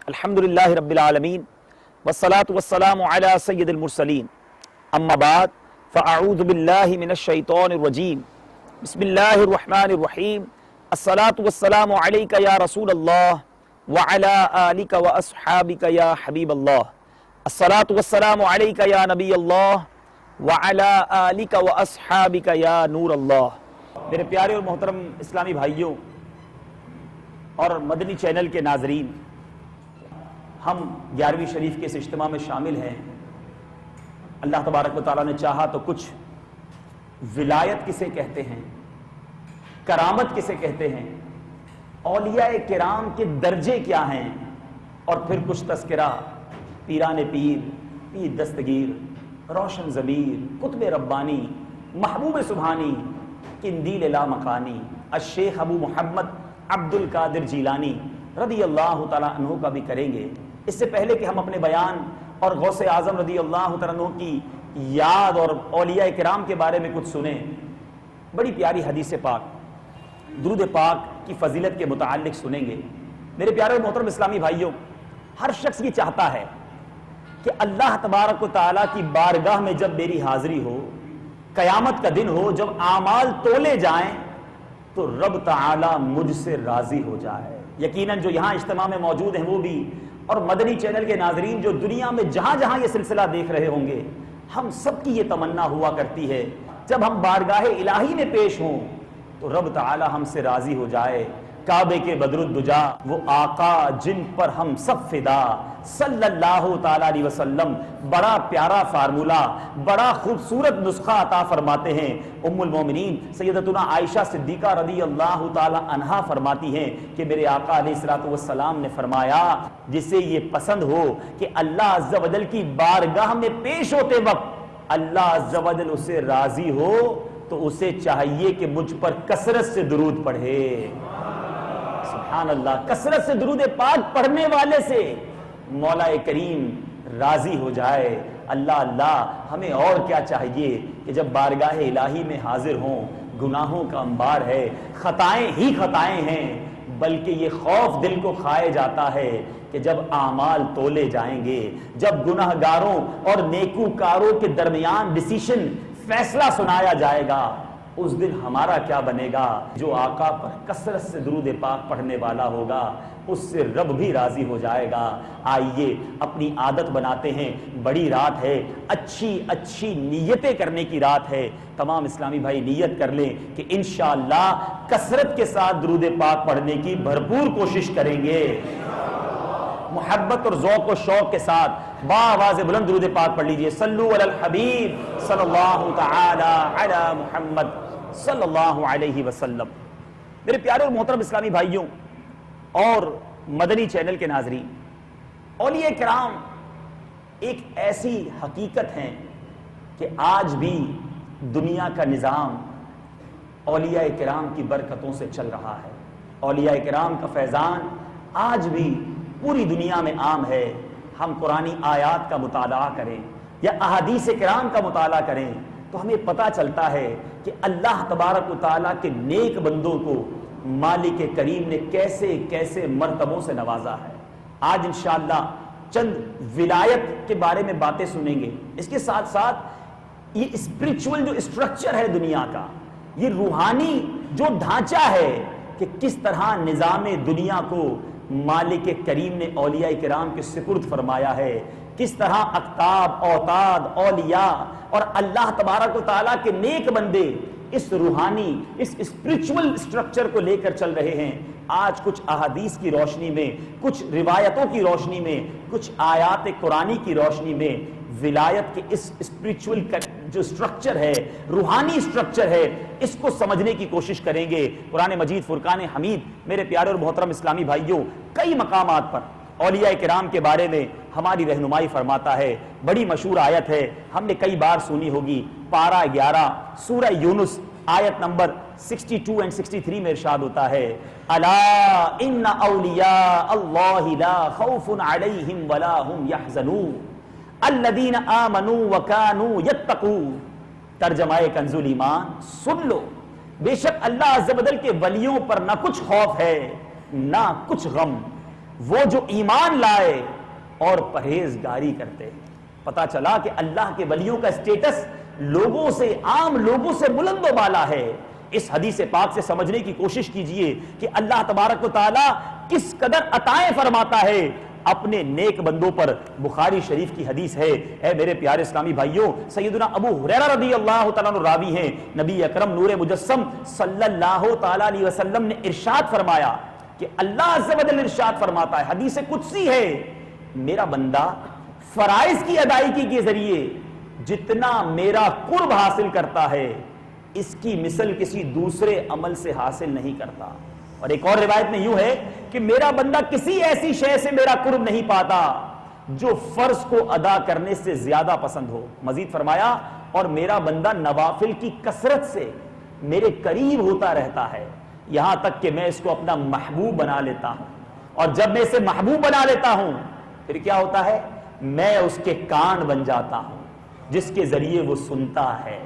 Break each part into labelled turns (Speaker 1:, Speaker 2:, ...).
Speaker 1: الحمدللہ رب العالمین والصلاة والسلام علی سید المرسلین اما بعد فاعوذ باللہ من الشیطان الرجیم بسم اللہ الرحمن الرحیم الصلاة والسلام علیک یا رسول اللہ وعلی آلک واصحابک یا حبیب اللہ الصلاة والسلام علیک یا نبی اللہ وعلی آلک واصحابک یا نور اللہ۔ میرے پیارے اور محترم اسلامی بھائیوں اور مدنی چینل کے ناظرین، ہم 11ویں شریف کے اس اجتماع میں شامل ہیں۔ اللہ تبارک و تعالیٰ نے چاہا تو کچھ ولایت کسے کہتے ہیں، کرامت کسے کہتے ہیں، اولیاء کرام کے درجے کیا ہیں، اور پھر کچھ تذکرہ پیران پیر، پیر دستگیر، روشن ضمیر، قطب ربانی، محبوب سبحانی، قندیل لامکانی، الشیخ ابو محمد عبد القادر جیلانی رضی اللہ تعالیٰ عنہ کا بھی کریں گے۔ اس سے پہلے کہ ہم اپنے بیان اور غوث اعظم رضی اللہ تعالیٰ عنہ کی یاد اور اولیاء کرام کے بارے میں کچھ سنیں، بڑی پیاری حدیث پاک، درود پاک کی فضیلت کے متعلق سنیں گے۔ میرے پیارے اور محترم اسلامی بھائیوں، ہر شخص یہ چاہتا ہے کہ اللہ تبارک و تعالیٰ کی بارگاہ میں جب میری حاضری ہو، قیامت کا دن ہو، جب اعمال تولے جائیں تو رب تعالیٰ مجھ سے راضی ہو جائے۔ یقیناً جو یہاں اجتماع میں موجود ہیں وہ بھی، اور مدنی چینل کے ناظرین جو دنیا میں جہاں جہاں یہ سلسلہ دیکھ رہے ہوں گے، ہم سب کی یہ تمنا ہوا کرتی ہے جب ہم بارگاہ الہی میں پیش ہوں تو رب تعالیٰ ہم سے راضی ہو جائے۔ کعبے کے بدر الدجا، وہ آقا جن پر ہم سب فدا صلی اللہ تعالیٰ علیہ وسلم، بڑا پیارا فارمولہ، بڑا خوبصورت نسخہ عطا فرماتے ہیں۔ ام المومنین سیدتنا عائشہ صدیقہ رضی اللہ تعالیٰ عنہا فرماتی ہیں کہ میرے آقا علیہ الصلوۃ والسلام نے فرمایا، جسے یہ پسند ہو کہ اللہ عز و جل کی بارگاہ میں پیش ہوتے وقت اللہ عز و جل اسے راضی ہو تو اسے چاہیے کہ مجھ پر کثرت سے درود پڑھے۔ سبحان اللہ، کثرت سے درود پاک پڑھنے والے سے مولا کریم راضی ہو جائے۔ اللہ اللہ، ہمیں اور کیا چاہیے کہ جب بارگاہ الہی میں حاضر ہوں، گناہوں کا انبار ہے، خطائیں ہی خطائیں ہیں، بلکہ یہ خوف دل کو کھائے جاتا ہے کہ جب اعمال تولے جائیں گے، جب گناہگاروں اور نیکوکاروں کے درمیان ڈیسیشن، فیصلہ سنایا جائے گا، اس دن ہمارا کیا بنے گا؟ جو آقا پر کثرت سے درود پاک پڑھنے والا ہوگا اس سے رب بھی راضی ہو جائے گا۔ آئیے اپنی عادت بناتے ہیں، بڑی رات ہے، اچھی نیتیں کرنے کی رات ہے۔ تمام اسلامی بھائی نیت کر لیں کہ انشاءاللہ کثرت کے ساتھ درود پاک پڑھنے کی بھرپور کوشش کریں گے۔ محبت اور ذوق و شوق کے ساتھ بآواز بلند درود پاک پڑھ لیجئے۔ صلو علی الحبیب صلی اللہ تعالی علی محمد صلی اللہ علیہ وسلم۔ میرے پیارے اور محترم اسلامی بھائیوں اور مدنی چینل کے ناظرین، اولیاء کرام ایک ایسی حقیقت ہیں کہ آج بھی دنیا کا نظام اولیاء کرام کی برکتوں سے چل رہا ہے۔ اولیاء کرام کا فیضان آج بھی پوری دنیا میں عام ہے۔ ہم قرآنی آیات کا مطالعہ کریں یا احادیث کرام کا مطالعہ کریں تو ہمیں پتہ چلتا ہے کہ اللہ تبارک و تعالیٰ کے نیک بندوں کو مالک کریم نے کیسے کیسے مرتبوں سے نوازا ہے۔ آج انشاءاللہ چند ولایت کے بارے میں باتیں سنیں گے، اس کے ساتھ ساتھ یہ اسپرچول جو اسٹرکچر ہے دنیا کا، یہ روحانی جو ڈھانچہ ہے کہ کس طرح نظام دنیا کو مالک کریم نے اولیاء کرام کے سپرد فرمایا ہے، کس طرح اقطاب، اوتاد، اولیاء اور اللہ تبارک و تعالیٰ کے نیک بندے اس روحانی، اس اسپرچول اسٹرکچر کو لے کر چل رہے ہیں۔ آج کچھ احادیث کی روشنی میں، کچھ روایتوں کی روشنی میں، کچھ آیات قرآنی کی روشنی میں ولایت کے اس اسپرچول جو اسٹرکچر ہے، روحانی اسٹرکچر ہے، اس کو سمجھنے کی کوشش کریں گے۔ قرآن مجید فرقان حمید میرے پیارے اور محترم اسلامی بھائیوں کئی مقامات پر اولیاء کرام کے بارے میں ہماری رہنمائی فرماتا ہے۔ بڑی مشہور آیت ہے، ہم نے کئی بار سنی ہوگی، پارہ 11 سورہ یونس آیت نمبر 62 اور 63 میں ارشاد ہوتا ہے، الا ان اولیاء اللہ لا خوف علیہم ولا هم يحزنون الذین آمنوا وکانوا یتقون۔ ترجمہ کنز ایمان، سن لو، بے شک اللہ عز و جل کے ولیوں پر نہ کچھ خوف ہے نہ کچھ غم، وہ جو ایمان لائے اور پرہیزگاری کرتے ہیں۔ پتا چلا کہ اللہ کے ولیوں کا اسٹیٹس لوگوں سے، عام لوگوں سے بلند و بالا ہے۔ اس حدیث پاک سے سمجھنے کی کوشش کیجئے کہ اللہ تبارک و تعالی کس قدر عطائیں فرماتا ہے اپنے نیک بندوں پر۔ بخاری شریف کی حدیث ہے، اے میرے پیارے اسلامی بھائیوں، سیدنا ابو ہریرہ رضی اللہ تعالیٰ عنہ راوی ہیں، نبی اکرم نور مجسم صلی اللہ تعالیٰ علیہ وسلم نے ارشاد فرمایا کہ اللہ عز و جل ارشاد فرماتا ہے، حدیث قدسی ہے، میرا بندہ فرائض کی ادائیگی کے ذریعے جتنا میرا قرب حاصل کرتا ہے اس کی مثل کسی دوسرے عمل سے حاصل نہیں کرتا۔ اور ایک اور روایت میں یوں ہے کہ میرا بندہ کسی ایسی شے سے میرا قرب نہیں پاتا جو فرض کو ادا کرنے سے زیادہ پسند ہو۔ مزید فرمایا، اور میرا بندہ نوافل کی کثرت سے میرے قریب ہوتا رہتا ہے، یہاں تک کہ میں اس کو اپنا محبوب بنا لیتا ہوں، اور جب میں اسے محبوب بنا لیتا ہوں پھر کیا ہوتا ہے، میں اس کے کان بن جاتا ہوں جس کے ذریعے وہ سنتا ہے،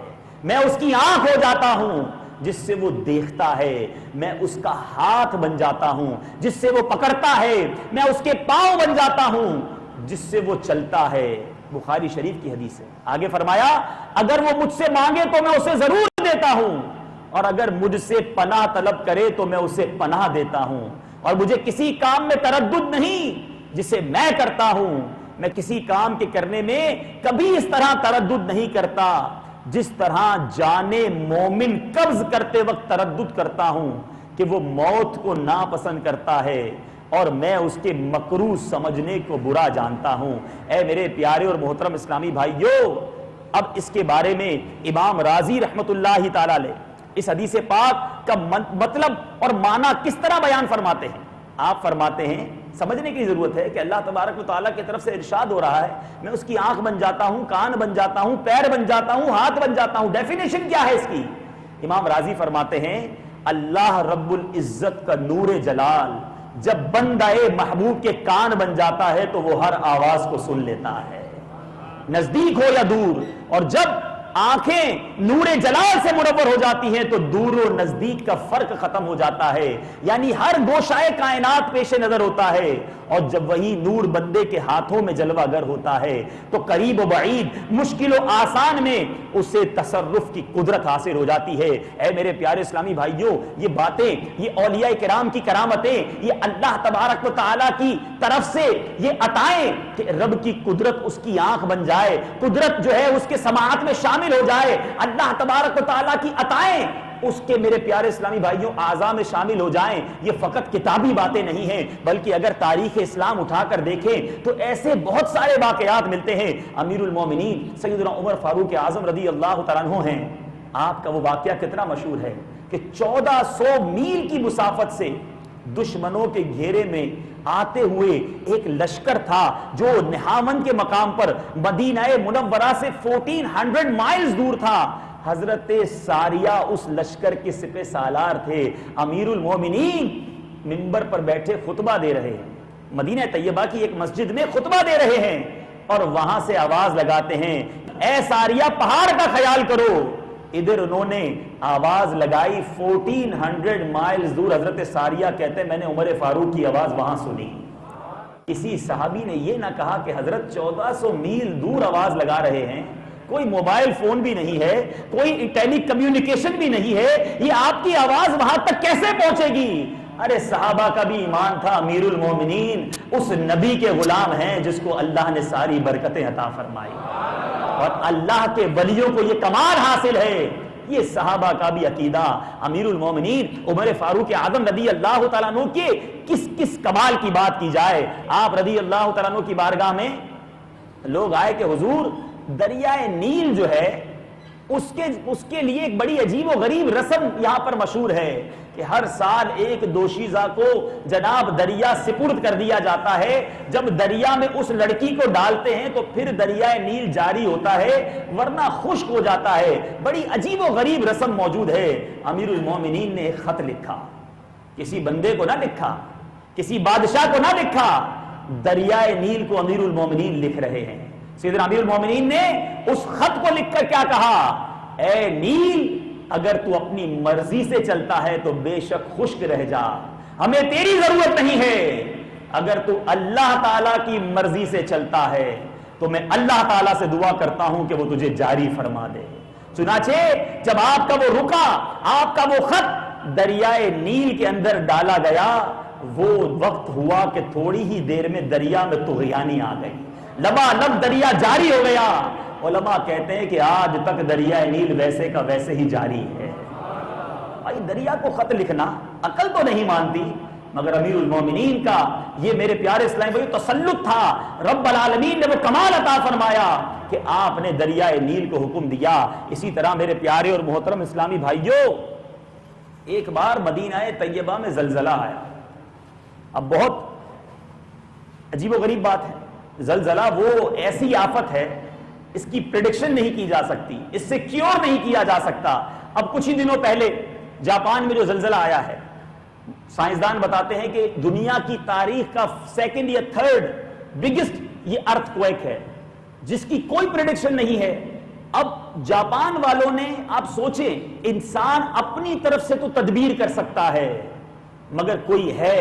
Speaker 1: میں اس کی آنکھ ہو جاتا ہوں جس سے وہ دیکھتا ہے، میں اس کا ہاتھ بن جاتا ہوں جس سے وہ پکڑتا ہے، میں اس کے پاؤں بن جاتا ہوں جس سے وہ چلتا ہے۔ بخاری شریف کی حدیث ہے۔ آگے فرمایا، اگر وہ مجھ سے مانگے تو میں اسے ضرور دیتا ہوں، اور اگر مجھ سے پناہ طلب کرے تو میں اسے پناہ دیتا ہوں، اور مجھے کسی کام میں تردد نہیں جسے میں کرتا ہوں، میں کسی کام کے کرنے میں کبھی اس طرح تردد نہیں کرتا جس طرح جان مومن قبض کرتے وقت تردد کرتا ہوں کہ وہ موت کو ناپسند کرتا ہے اور میں اس کے مکروہ سمجھنے کو برا جانتا ہوں۔ اے میرے پیارے اور محترم اسلامی بھائیوں، اب اس کے بارے میں امام رازی رحمت اللہ تعالی علیہ اس حدیث پاک کا مطلب اور معنی کس طرح بیان فرماتے ہیں۔ آپ فرماتے ہیں، سمجھنے کی ضرورت ہے کہ اللہ تبارک و تعالیٰ کی طرف سے ارشاد ہو رہا ہے، میں اس کی آنکھ بن جاتا ہوں، کان بن جاتا ہوں، پیر بن جاتا ہوں، ہاتھ بن جاتا ہوں۔ ڈیفینیشن کیا ہے اس کی؟ امام رازی فرماتے ہیں، اللہ رب العزت کا نور جلال جب بندہ محبوب کے کان بن جاتا ہے تو وہ ہر آواز کو سن لیتا ہے، نزدیک ہو یا دور، اور جب آنکھیں نور جلال سے منور ہو جاتی ہیں تو دور و نزدیک کا فرق ختم ہو جاتا ہے، یعنی ہر گوشائے کائنات پیش نظر ہوتا ہے، اور جب وہی نور بندے کے ہاتھوں میں جلوہ گر ہوتا ہے تو قریب و بعید، مشکل و آسان میں اسے تصرف کی قدرت حاصل ہو جاتی ہے۔ اے میرے پیارے اسلامی بھائیوں، یہ باتیں، یہ اولیاء کرام کی کرامتیں، یہ اللہ تبارک و تعالیٰ کی طرف سے یہ عطائیں کہ رب کی قدرت اس کی آنکھ بن جائے، قدرت جو ہے اس کے سماعت میں شامل ہو جائے، اللہ تبارک و تعالیٰ کی عطائیں اس کے میرے پیارے اسلامی بھائیوں اعضاء میں شامل ہو جائیں، یہ فقط کتابی باتیں نہیں ہیں، بلکہ اگر تاریخ اسلام اٹھا کر دیکھیں تو ایسے بہت سارے واقعات ملتے ہیں۔ امیر المومنین سیدنا عمر فاروق اعظم رضی اللہ تعالیٰ عنہ ہیں، آپ کا وہ واقعہ کتنا مشہور ہے کہ 1400 میل کی مسافت سے دشمنوں کے گھیرے میں آتے ہوئے ایک لشکر تھا جو نہامن کے مقام پر مدینہ منورہ سے 1400 مائلز دور تھا۔ حضرت ساریہ اس لشکر کے سپہ سالار تھے۔ امیر المومنین منبر پر بیٹھے خطبہ دے رہے ہیں، مدینہ طیبہ کی ایک مسجد میں خطبہ دے رہے ہیں، اور وہاں سے آواز لگاتے ہیں، اے ساریہ پہاڑ کا خیال کرو۔ ادھر انہوں نے آواز لگائی 1400 مائلز دور، حضرت ساریہ کہتے ہیں میں نے عمر فاروق کی آواز وہاں سنی۔ کسی صحابی نے یہ نہ کہا کہ حضرت 1400 میل دور آواز لگا رہے ہیں، کوئی موبائل فون بھی نہیں ہے، کوئی ٹیلی کمیونیکیشن بھی نہیں ہے، یہ آپ کی آواز وہاں تک کیسے پہنچے گی؟ ارے صحابہ کا بھی ایمان تھا، امیر المومنین اس نبی کے غلام ہیں جس کو اللہ نے ساری برکتیں عطا فرمائی، اور اللہ کے ولیوں کو یہ کمال حاصل ہے۔ یہ صحابہ کا بھی عقیدہ۔ امیر المومنین عمر فاروق اعظم رضی اللہ تعالیٰ عنہ کے کس کمال کی بات کی جائے۔ آپ رضی اللہ تعالیٰ عنہ کی بارگاہ میں لوگ آئے کہ حضور دریائے نیل جو ہے اس کے لیے ایک بڑی عجیب و غریب رسم یہاں پر مشہور ہے کہ ہر سال ایک دوشیزہ کو جناب دریا سپرد کر دیا جاتا ہے، جب دریا میں اس لڑکی کو ڈالتے ہیں تو پھر دریائے نیل جاری ہوتا ہے، ورنہ خشک ہو جاتا ہے۔ بڑی عجیب و غریب رسم موجود ہے۔ امیر المومنین نے ایک خط لکھا، کسی بندے کو نہ لکھا، کسی بادشاہ کو نہ لکھا، دریائے نیل کو امیر المومنین لکھ رہے ہیں۔ سیدنا امیر المومنین نے اس خط کو لکھ کر کیا کہا؟ اے نیل، اگر تو اپنی مرضی سے چلتا ہے تو بے شک خشک رہ جا، ہمیں تیری ضرورت نہیں ہے، اگر تو اللہ تعالیٰ کی مرضی سے چلتا ہے تو میں اللہ تعالیٰ سے دعا کرتا ہوں کہ وہ تجھے جاری فرما دے. چنانچہ جب آپ کا وہ رکا، آپ کا وہ خط دریائے نیل کے اندر ڈالا گیا، وہ وقت ہوا کہ تھوڑی ہی دیر میں دریا میں طغیانی آ گئی، لبالب دریا جاری ہو گیا. علماء کہتے ہیں کہ آج تک دریائے نیل ویسے کا ویسے ہی جاری ہے. بھائی دریا کو خط لکھنا عقل تو نہیں مانتی، مگر امیر المومنین کا یہ میرے پیارے اسلام بھائی تسلط تھا. رب العالمین نے وہ کمال عطا فرمایا کہ آپ نے دریائے نیل کو حکم دیا. اسی طرح میرے پیارے اور محترم اسلامی بھائیوں، ایک بار مدینہ طیبہ میں زلزلہ آیا. اب بہت عجیب و غریب بات ہے، زلزلہ وہ ایسی آفت ہے اس کی پریڈکشن نہیں کی جا سکتی، اس سے کیور نہیں کیا جا سکتا. اب کچھ ہی دنوں پہلے جاپان میں جو زلزلہ آیا ہے، سائنسدان بتاتے ہیں کہ دنیا کی تاریخ کا سیکنڈ یا تھرڈ بگسٹ یہ ارتھ کویک ہے جس کی کوئی پریڈکشن نہیں ہے. اب جاپان والوں نے، آپ سوچیں، انسان اپنی طرف سے تو تدبیر کر سکتا ہے، مگر کوئی ہے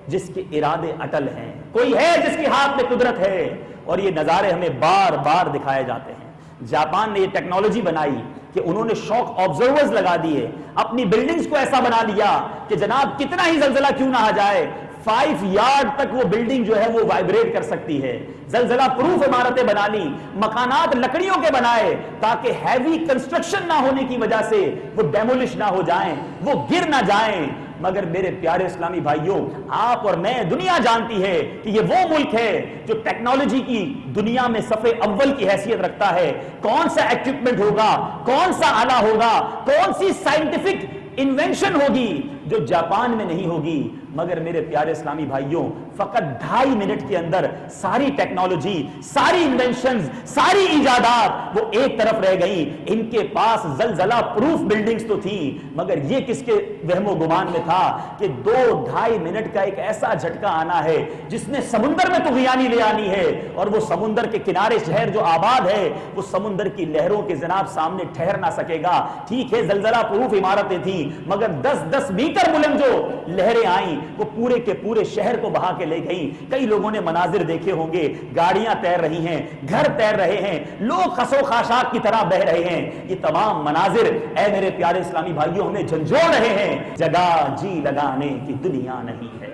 Speaker 1: جس کے ارادے اٹل ہیں، کوئی ہے جس کے ہاتھ میں قدرت ہے. اور یہ نظارے ہمیں بار بار دکھائے جاتے ہیں. جاپان نے یہ ٹیکنالوجی بنائی کہ انہوں نے شاک آبزرورز لگا دیے، اپنی بلڈنگز کو ایسا بنا لیا کہ جناب کتنا ہی زلزلہ کیوں نہ آ جائے 5 یارڈ تک وہ بلڈنگ جو ہے وہ وائبریٹ کر سکتی ہے. زلزلہ پروف عمارتیں بنا لی، مکانات لکڑیوں کے بنائے تاکہ ہیوی کنسٹرکشن نہ ہونے کی وجہ سے وہ ڈیمولش نہ ہو جائیں، وہ گر نہ جائیں. مگر میرے پیارے اسلامی بھائیوں، آپ اور میں، دنیا جانتی ہے کہ یہ وہ ملک ہے جو ٹیکنالوجی کی دنیا میں صف اول کی حیثیت رکھتا ہے. کون سا ایکوپمنٹ ہوگا، کون سا آلہ ہوگا، کون سی سائنٹیفک انوینشن ہوگی جو جاپان میں نہیں ہوگی. مگر میرے پیارے اسلامی بھائیوں، فقط 2.5 منٹ کے اندر ساری ٹیکنالوجی، ساری انوینشنز، ساری ایجادات وہ ایک طرف رہ گئی. ان کے پاس زلزلہ پروف بلڈنگز تو تھی، مگر یہ کس کے وہم و گمان میں تھا کہ 2-2.5 منٹ کا ایک ایسا جھٹکا آنا ہے جس نے سمندر میں طغیانی لے آنی ہے. اور وہ سمندر کے کنارے شہر جو آباد ہے وہ سمندر کی لہروں کے جناب سامنے ٹھہر نہ سکے گا. ٹھیک ہے زلزلہ پروف عمارتیں تھیں، مگر 10-10 میٹر بلند جو لہریں آئیں وہ پورے کے پورے شہر کو بہا کے لے گئیں. کئی لوگوں نے مناظر دیکھے ہوں گے، گاڑیاں تیر رہی ہیں، گھر تیر رہے ہیں، لوگ خس و خاشاک کی طرح بہ رہے ہیں. یہ تمام مناظر اے میرے پیارے اسلامی بھائیوں ہمیں جھنجھوڑ رہے ہیں. جگہ جی لگانے کی دنیا نہیں ہے،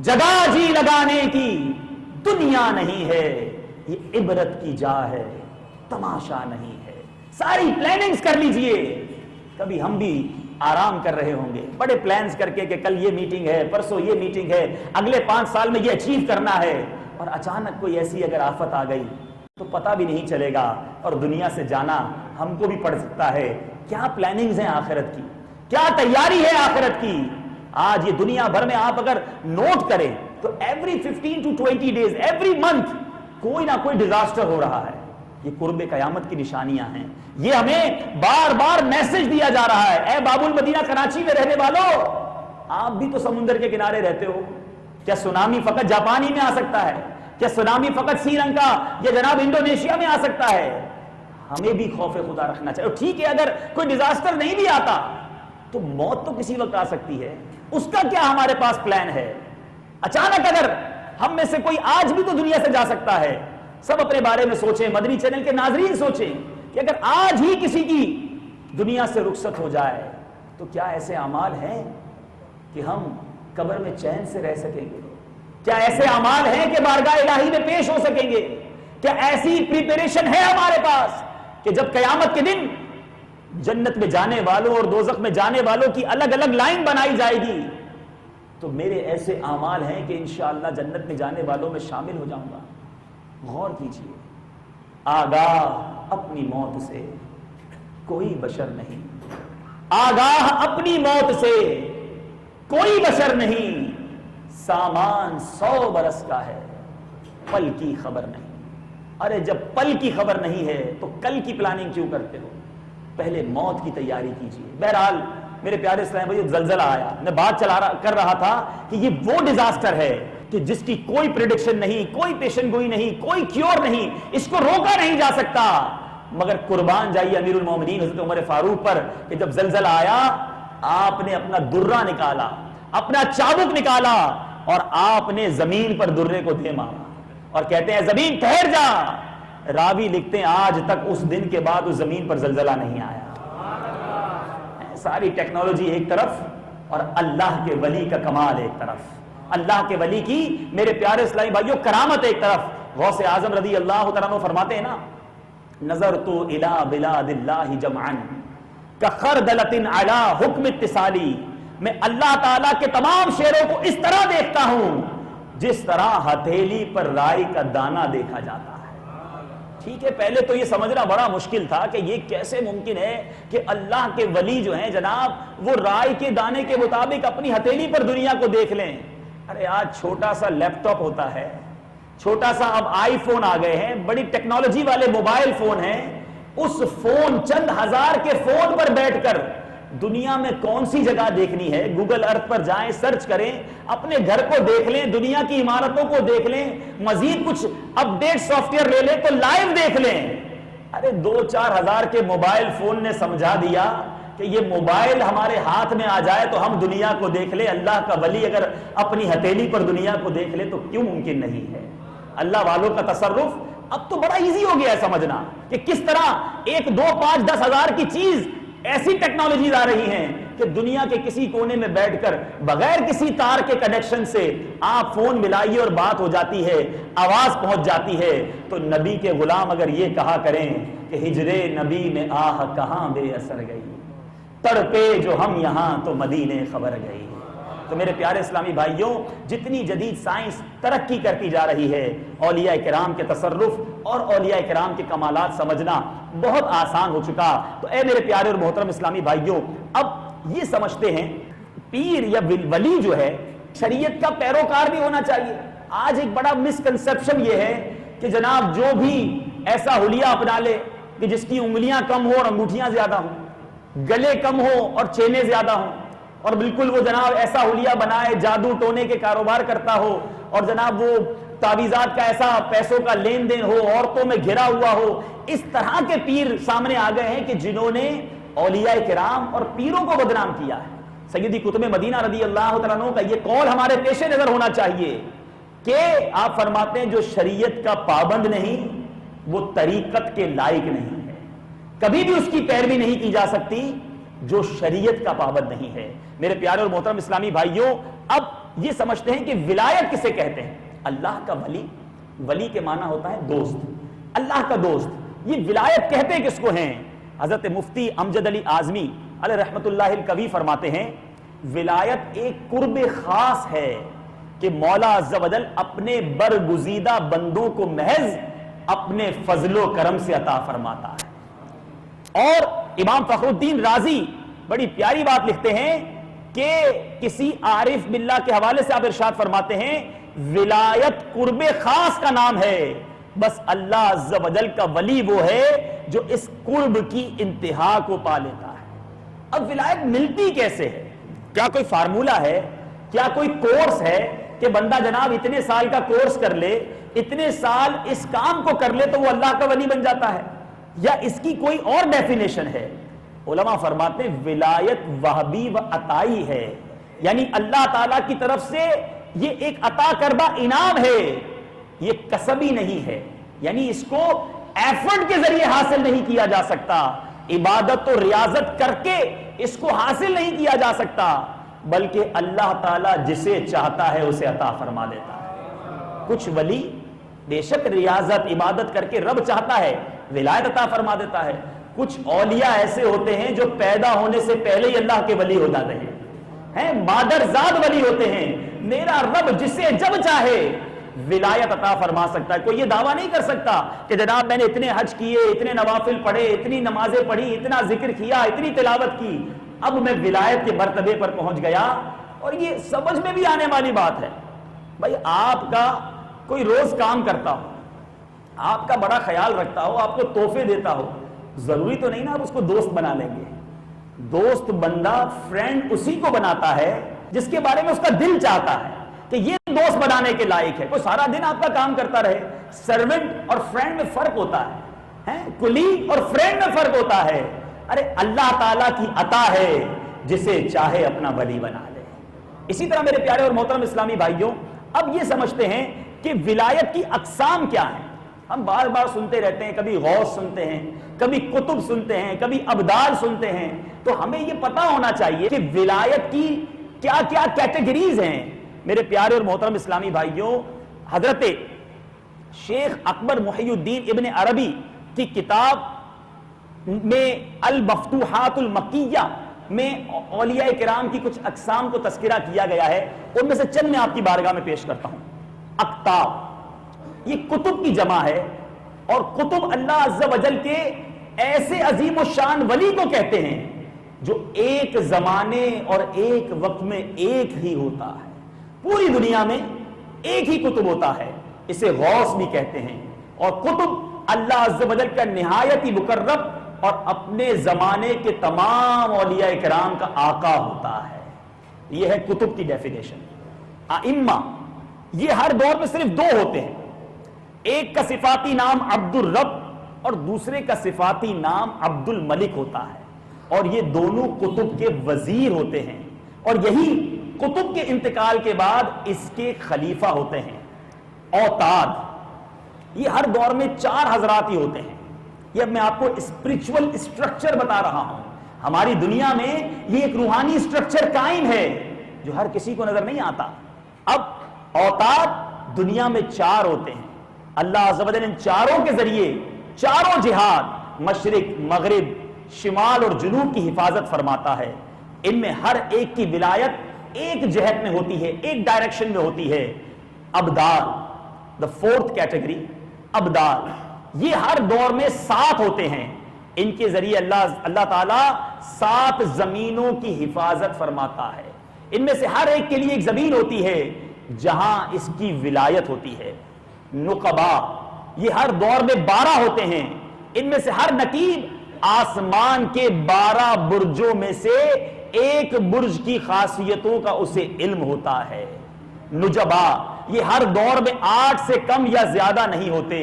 Speaker 1: جگہ جی لگانے کی دنیا نہیں ہے. یہ عبرت کی جا ہے، تماشا نہیں ہے. ساری پلاننگز کر لیجئے. کبھی ہم بھی آرام کر رہے ہوں گے بڑے پلانز کر کے کہ کل یہ میٹنگ ہے، پرسوں یہ میٹنگ ہے، اگلے 5 سال میں یہ اچیو کرنا ہے. اور اچانک کوئی ایسی اگر آفت آ گئی تو پتہ بھی نہیں چلے گا اور دنیا سے جانا ہم کو بھی پڑ سکتا ہے. کیا پلاننگز ہیں آخرت کی، کیا تیاری ہے آخرت کی. آج یہ دنیا بھر میں آپ اگر نوٹ کریں تو every 15 to 20 days every month کوئی نہ کوئی ڈیزاسٹر ہو رہا ہے. یہ قرب قیامت کی نشانیاں ہیں. یہ ہمیں بار بار میسج دیا جا رہا ہے. اے باب المدینہ کراچی میں رہنے والوں، آپ بھی تو سمندر کے کنارے رہتے ہو. کیا سونامی فقط جاپان ہی میں آ سکتا ہے؟ کیا سونامی فقط سری لنکا یا جناب انڈونیشیا میں آ سکتا ہے؟ ہمیں بھی خوف خدا رکھنا چاہیے. ٹھیک ہے اگر کوئی ڈیزاسٹر نہیں بھی آتا تو موت تو کسی وقت آ سکتی ہے، اس کا کیا ہمارے پاس پلان ہے؟ اچانک اگر ہم میں سے کوئی آج بھی تو دنیا سے جا سکتا ہے. سب اپنے بارے میں سوچیں، مدنی چینل کے ناظرین سوچیں کہ اگر آج ہی کسی کی دنیا سے رخصت ہو جائے تو کیا ایسے اعمال ہیں کہ ہم قبر میں چین سے رہ سکیں گے؟ کیا ایسے اعمال ہیں کہ بارگاہ الہی میں پیش ہو سکیں گے؟ کیا ایسی پریپریشن ہے ہمارے پاس کہ جب قیامت کے دن جنت میں جانے والوں اور دوزخ میں جانے والوں کی الگ الگ لائن بنائی جائے گی تو میرے ایسے اعمال ہیں کہ انشاءاللہ جنت میں جانے والوں میں شامل ہو جاؤں گا؟ غور کیجئے. آگاہ اپنی موت سے کوئی بشر نہیں، آگاہ اپنی موت سے کوئی بشر نہیں. سامان 100 برس کا ہے، پل کی خبر نہیں. ارے جب پل کی خبر نہیں ہے تو کل کی پلاننگ کیوں کرتے ہو؟ پہلے موت کی تیاری کیجئے. بہرحال میرے پیارے اسلام بھائی زلزلہ آیا، میں بات کر رہا تھا کہ یہ وہ ڈیزاسٹر ہے کہ جس کی کوئی پریڈکشن نہیں، کوئی پیشن گوئی نہیں، کوئی کیور نہیں، اس کو روکا نہیں جا سکتا. مگر قربان جائیے امیر المومنین حضرت عمر فاروق پر کہ جب زلزلہ آیا آپ نے اپنا درہ نکالا، اپنا چابک نکالا، اور آپ نے زمین پر درے کو دے مارا اور کہتے ہیں زمین ٹھہر جا. راوی لکھتے ہیں آج تک اس دن کے بعد اس زمین پر زلزلہ نہیں آیا. ساری ٹیکنالوجی ایک طرف اور اللہ کے ولی کا کمال ایک طرف, اللہ کے ولی کی میرے پیارے اسلامی بھائیوں کرامت ایک طرف. غوث اعظم رضی اللہ تعالیٰ عنہ فرماتے ہیں نا, نظرت الی بلاد اللہ جمعا کخردلۃ علی حکم اتصالی, میں اللہ تعالیٰ کے تمام شیروں کو اس طرح دیکھتا ہوں جس طرح ہتھیلی پر رائی کا دانہ دیکھا جاتا ہے. ٹھیک ہے, پہلے تو یہ سمجھنا بڑا مشکل تھا کہ یہ کیسے ممکن ہے کہ اللہ کے ولی جو ہیں جناب وہ رائی کے دانے کے مطابق اپنی ہتھیلی پر دنیا کو دیکھ لیں. ارے آج چھوٹا سا لیپ ٹاپ ہوتا ہے, چھوٹا سا اب آئی فون آ گئے ہیں, بڑی ٹیکنالوجی والے موبائل فون ہیں. اس فون, چند ہزار کے فون پر بیٹھ کر دنیا میں کون سی جگہ دیکھنی ہے, گوگل ارتھ پر جائیں, سرچ کریں, اپنے گھر کو دیکھ لیں, دنیا کی عمارتوں کو دیکھ لیں, مزید کچھ اپ ڈیٹ سافٹ ویئر لے لیں تو لائیو دیکھ لیں. ارے 2-4 ہزار کے موبائل فون نے سمجھا دیا کہ یہ موبائل ہمارے ہاتھ میں آ جائے تو ہم دنیا کو دیکھ لیں. اللہ کا ولی اگر اپنی ہتھیلی پر دنیا کو دیکھ لے تو کیوں ممکن نہیں ہے؟ اللہ والوں کا تصرف اب تو بڑا ایزی ہو گیا ہے سمجھنا کہ کس طرح 1, 2, 5, 10 ہزار کی چیز, ایسی ٹیکنالوجیز آ رہی ہیں کہ دنیا کے کسی کونے میں بیٹھ کر بغیر کسی تار کے کنیکشن سے آپ فون ملائیے اور بات ہو جاتی ہے, آواز پہنچ جاتی ہے. تو نبی کے غلام اگر یہ کہا کریں کہ ہجرے نبی میں آہ کہاں بے اثر گئی, تڑپے جو ہم یہاں تو مدینے خبر گئی. تو میرے پیارے اسلامی بھائیوں, جتنی جدید سائنس ترقی کرتی جا رہی ہے, اولیاء کرام کے تصرف اور اولیاء کرام کے کمالات سمجھنا بہت آسان ہو چکا. تو اے میرے پیارے اور محترم اسلامی بھائیوں, اب یہ سمجھتے ہیں پیر یا ولی جو ہے شریعت کا پیروکار بھی ہونا چاہیے. آج ایک بڑا مسکنسپشن یہ ہے کہ جناب جو بھی ایسا حلیہ اپنا لے کہ جس کی انگلیاں کم ہو اور انگوٹھیاں زیادہ ہوں, گلے کم ہو اور چینیں زیادہ ہوں, اور بالکل وہ جناب ایسا حلیہ بنائے, جادو ٹونے کے کاروبار کرتا ہو, اور جناب وہ تعویذات کا ایسا پیسوں کا لین دین ہو, عورتوں میں گھرا ہوا ہو. اس طرح کے پیر سامنے آ گئے ہیں کہ جنہوں نے اولیاء کرام اور پیروں کو بدنام کیا ہے. سیدی قطب مدینہ رضی اللہ تعالیٰ عنہ کا یہ قول ہمارے پیش نظر ہونا چاہیے کہ آپ فرماتے ہیں جو شریعت کا پابند نہیں وہ طریقت کے لائق نہیں ہے. کبھی بھی اس کی پیروی نہیں کی جا سکتی جو شریعت کا پابند نہیں ہے. میرے پیارے اور محترم اسلامی بھائیوں, اب یہ سمجھتے ہیں کہ ولایت کسے کہتے ہیں. اللہ کا ولی, ولی کے معنی ہوتا ہے دوست, اللہ کا دوست. یہ ولایت کہتے کس کو ہیں؟ حضرت مفتی امجد علی اعظمی علیہ رحمت اللہ الکوی فرماتے ہیں ولایت ایک قرب خاص ہے کہ مولا عز و جل اپنے برگزیدہ بندوں کو محض اپنے فضل و کرم سے عطا فرماتا ہے. اور امام فخر الدین رازی بڑی پیاری بات لکھتے ہیں کہ کسی عارف باللہ کے حوالے سے آپ ارشاد فرماتے ہیں ولایت قرب خاص کا نام ہے, بس اللہ عز و جل کا ولی وہ ہے جو اس قرب کی انتہا کو پا لیتا ہے. اب ولایت ملتی کیسے ہے؟ کیا کوئی فارمولہ ہے؟ کیا کوئی کورس ہے کہ بندہ جناب اتنے سال کا کورس کر لے, اتنے سال اس کام کو کر لے تو وہ اللہ کا ولی بن جاتا ہے, یا اس کی کوئی اور ڈیفینیشن ہے؟ علماء فرماتے ہیں ولایت وہبی و عطائی ہے, یعنی اللہ تعالیٰ کی طرف سے یہ ایک عطا کردہ انعام ہے, یہ کسبی نہیں ہے, یعنی اس کو ایفرٹ کے ذریعے حاصل نہیں کیا جا سکتا, عبادت و ریاضت کر کے اس کو حاصل نہیں کیا جا سکتا, بلکہ اللہ تعالیٰ جسے چاہتا ہے اسے عطا فرما دیتا ہے. کچھ ولی بے شک ریاضت عبادت کر کے رب چاہتا ہے ولایت عطا فرما دیتا ہے. کچھ اولیاء ایسے ہوتے ہیں جو پیدا ہونے سے پہلے ہی اللہ کے ولی ہو جاتے ہیں, مادرزاد ولی ہوتے ہیں. میرا رب جسے جب چاہے ولایت عطا فرما سکتا ہے. کوئی یہ دعویٰ نہیں کر سکتا کہ جناب میں نے اتنے حج کیے, اتنے نوافل پڑھے, اتنی نمازیں پڑھی, اتنا ذکر کیا, اتنی تلاوت کی, اب میں ولایت کے مرتبے پر پہنچ گیا. اور یہ سمجھ میں بھی آنے والی بات ہے. بھائی آپ کا کوئی روز کام کرتا ہو, آپ کا بڑا خیال رکھتا ہو, آپ کو تحفے دیتا ہو, ضروری تو نہیں نا آپ اس کو دوست بنا لیں گے. دوست بندہ فرینڈ اسی کو بناتا ہے جس کے بارے میں اس کا دل چاہتا ہے کہ یہ دوست بنانے کے لائق ہے. کوئی سارا دن آپ کا کام کرتا رہے, سرونٹ اور فرینڈ میں فرق ہوتا ہے, کلیگ اور فرینڈ میں فرق ہوتا ہے. ارے اللہ تعالیٰ کی عطا ہے, جسے چاہے اپنا ولی بنا لے. اسی طرح میرے پیارے اور محترم اسلامی بھائیوں، اب یہ سمجھتے ہیں کہ ولایت کی اقسام کیا ہیں۔ ہم بار بار سنتے رہتے ہیں، کبھی غوث سنتے ہیں، کبھی قطب سنتے ہیں، کبھی ابدال سنتے ہیں، تو ہمیں یہ پتا ہونا چاہیے کہ ولایت کی کیا کیا کیٹیگریز ہیں۔ میرے پیارے اور محترم اسلامی بھائیوں، حضرت شیخ اکبر محی الدین ابن عربی کی کتاب میں المفتوحات المکیہ میں اولیاء کرام کی کچھ اقسام کو تذکرہ کیا گیا ہے، ان میں سے چند میں آپ کی بارگاہ میں پیش کرتا ہوں۔ اقطاب، یہ کتب کی جمع ہے، اور کتب اللہ عز و جل کے ایسے عظیم الشان ولی کو کہتے ہیں جو ایک زمانے اور ایک وقت میں ایک ہی ہوتا ہے، پوری دنیا میں ایک ہی کتب ہوتا ہے، اسے غوث بھی کہتے ہیں۔ اور کتب اللہ عز و جل کا نہایت ہی مقرب اور اپنے زمانے کے تمام اولیاء کرام کا آقا ہوتا ہے۔ یہ ہے کتب کی ڈیفینیشن۔ ائمہ، یہ ہر دور میں صرف دو ہوتے ہیں، ایک کا صفاتی نام عبد الرب اور دوسرے کا صفاتی نام عبد الملک ہوتا ہے، اور یہ دونوں کتب کے وزیر ہوتے ہیں، اور یہی کتب کے انتقال کے بعد اس کے خلیفہ ہوتے ہیں۔ اوتاد، یہ ہر دور میں 4 حضرات ہی ہوتے ہیں۔ یہ اب میں آپ کو اسپرچول اسٹرکچر بتا رہا ہوں۔ ہماری دنیا میں یہ ایک روحانی اسٹرکچر قائم ہے جو ہر کسی کو نظر نہیں آتا۔ اب اوتاد دنیا میں 4 ہوتے ہیں، اللہ عز و جل ان چاروں کے ذریعے چاروں جہاد، مشرق، مغرب، شمال اور جنوب کی حفاظت فرماتا ہے۔ ان میں ہر ایک کی ولایت ایک جہت میں ہوتی ہے، ایک ڈائریکشن میں ہوتی ہے۔ ابدال، the 4th category، ابدال، یہ ہر دور میں 7 ہوتے ہیں، ان کے ذریعے اللہ تعالیٰ 7 زمینوں کی حفاظت فرماتا ہے۔ ان میں سے ہر ایک کے لیے ایک زمین ہوتی ہے جہاں اس کی ولایت ہوتی ہے۔ نقبا، یہ ہر دور میں 12 ہوتے ہیں، ان میں سے ہر نقیب آسمان کے 12 برجوں میں سے ایک برج کی خاصیتوں کا اسے علم ہوتا ہے۔ نجبا، یہ ہر دور میں 8 سے کم یا زیادہ نہیں ہوتے۔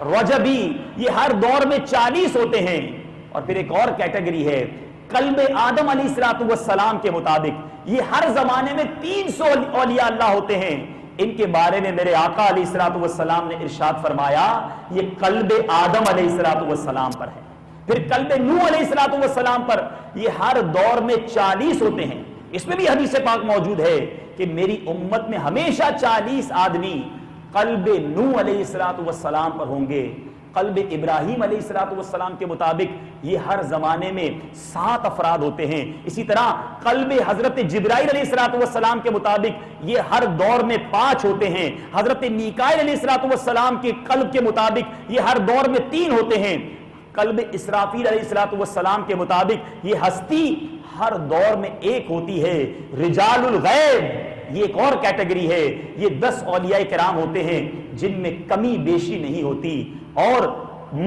Speaker 1: رجبی، یہ ہر دور میں 40 ہوتے ہیں۔ اور پھر ایک اور کیٹیگری ہے، قلب آدم علیہ السلام کے مطابق یہ ہر زمانے میں 300 اولیاء اللہ ہوتے ہیں۔ ان کے بارے میں میرے آقا علیہ السلام نے ارشاد فرمایا یہ قلب آدم علیہ السلام پر ہے، پھر قلب نوح علیہ السلام پر، یہ ہر دور میں 40 ہوتے ہیں۔ اس میں بھی حدیث پاک موجود ہے کہ میری امت میں ہمیشہ 40 آدمی قلب نوح علیہ السلام پر ہوں گے۔ قلب ابراہیم علیہ السلام کے مطابق یہ ہر زمانے میں 7 افراد ہوتے ہیں۔ اسی طرح قلب حضرت جبرائیل علیہ السلام کے مطابق یہ ہر دور میں 5 ہوتے ہیں۔ حضرت میکائیل علیہ السلام کے قلب کے مطابق یہ ہر دور میں 3 ہوتے ہیں۔ قلب اسرافیل علیہ السلام کے مطابق یہ ہستی ہر دور میں ایک ہوتی ہے۔ رجال الغیب، یہ ایک اور کیٹیگری ہے، یہ 10 اولیاء کرام ہوتے ہیں جن میں کمی بیشی نہیں ہوتی۔ اور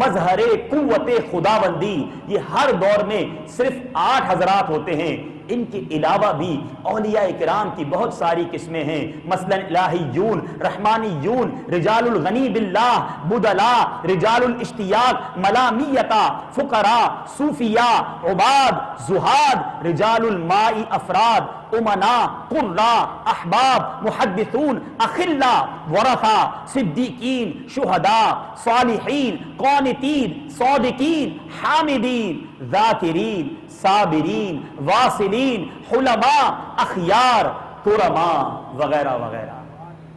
Speaker 1: مظہر قوت خداوندی، یہ ہر دور میں صرف 8 حضرات ہوتے ہیں۔ ان کے علاوہ بھی اولیاء کرام کی بہت ساری قسمیں ہیں، مثلا الہیون، رحمانیون، رجال الغنی باللہ، بدلا، رجال الاشتیاق، ملامیتا، فقراء، صوفیاء، عباد، زہاد، رجال الماء افراد، امنا، قراء، احباب، محدثون، اخلا، ورثا، صدیقین، شہداء، صالحین، قانتین، صادقین، حامدین، ذاکرین، صابرین، واصلین، حلماء، اخیار، کرماء، وغیرہ وغیرہ۔